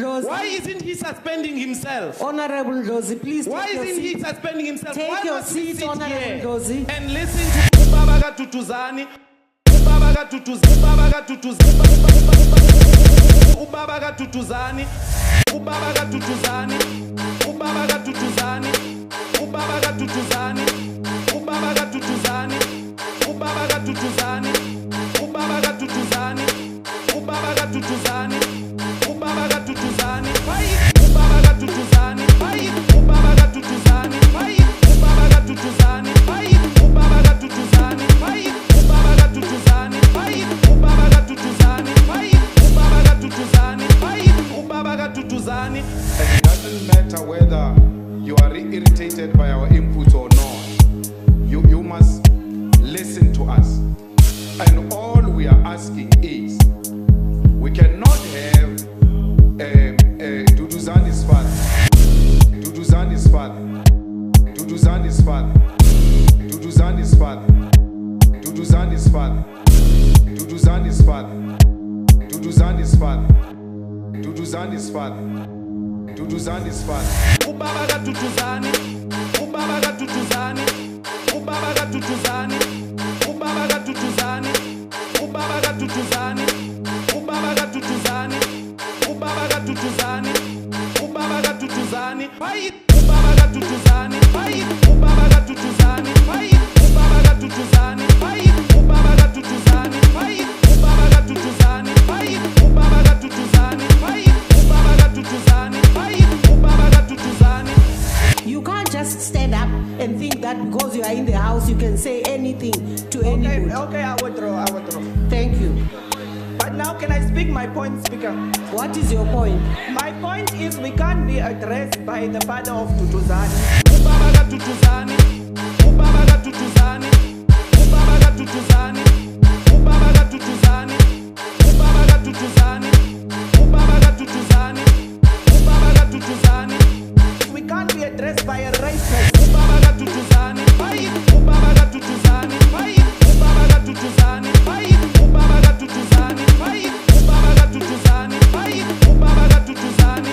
Why isn't he suspending himself? Honorable Dozy, please Why take your isn't he seat. suspending himself? Take Why your must he seat, sit Honorable here Dozy. and listen to Ubabaga Tutuzani? Ubabaga Tutuzani. Ubabaga Tutuzani. Ubabaga Tutuzani. Ubabaga Tutuzani. Ubabaga Tutuzani. Ubabaga Tutuzani. Ubabaga Tutuzani. Ubabaga Tutuzani. Ubabaga Tutuzani. Ubabaga Tutuzani. Ubabaga Tutuzani. Ubabaga Tutuzani. Ubabaga Tutuzani. Ubabaga Tutuzani. Ubabaga Tutuzani. Ubabaga Tutuzani. Ubabaga Tutuzani. Ubabaga Tutuzani. It doesn't matter whether you are irritated by our input or not. You must listen to us. And all we are asking is, we cannot have Duduzani's father, Duduzani's father, Duduzani's father, Duduzani's father, Duduzani's father, Duduzani's father, Duduzani's father, Duduzani's father, Duduzani's father. Ubabaga Tutuzani. Ubabaga Tutuzani. Ubabaga Tutuzani. Ubabaga Tutuzani. Ubabaga Tutuzani. Ubabaga Tutuzani. Ubabaga Tutuzani. Ubabaga Tutuzani. Ubabaga Tutuzani. Ubabaga Tutuzani. Ubabaga Tutuzani. Ubabaga Tutuzani. Ubabaga Tutuzani. Ubabaga Tutuzani. Ubabaga Tutuzani. Ubabaga Tutuzani. You can't just stand up and think that because you are in the house you can say anything to anybody. Okay, I withdraw. Thank you. But now can I speak my point, Speaker? What is your point? My point is we can't be addressed by the father of Tutuzani. Ubabaga Tutuzani. Ubabaga Tutuzani. Ubabaga Tutuzani. Ubabaga Tutuzani. Ubabaga Tutuzani. Ubabaga Tutuzani. Ubabaga Tutuzani. We can't be addressed by a racist. Ubabaga Tutuzani. Ubabaga Tutuzani. Ubabaga Tutuzani. Ubabaga Tutuzani. Ubabaga Tutuzani. Ubabaga Tutuzani.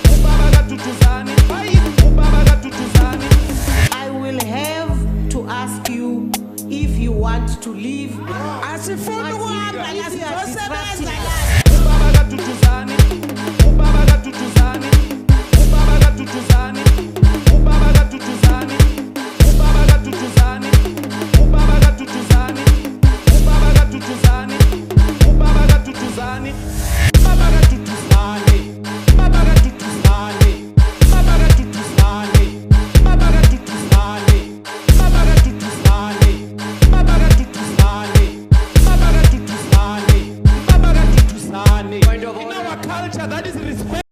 Ubabaga Tutuzani. Ubabaga Tutuzani. I will have to ask you if you want to leave. Asifuna ukuhamba If you are nasizosebenza disrupting la. Ubabaga Tutuzani. Ubabaga Tutuzani. Ubabaga Tutuzani. Ubabaga Tutuzani. Ubabaga Tutuzani. Ubabaga Tutuzani. Ubabaga Tutuzani. Ubabaga Tutuzani. Ubabaga Tutuzani. Ubabaga Tutuzani. Ubabaga Tutuzani. Ubabaga Tutuzani. Ubabaga Tutuzani. Ubabaga Tutuzani. Ubabaga Tutuzani. Ubabaga Tutuzani. In our culture, that is respect.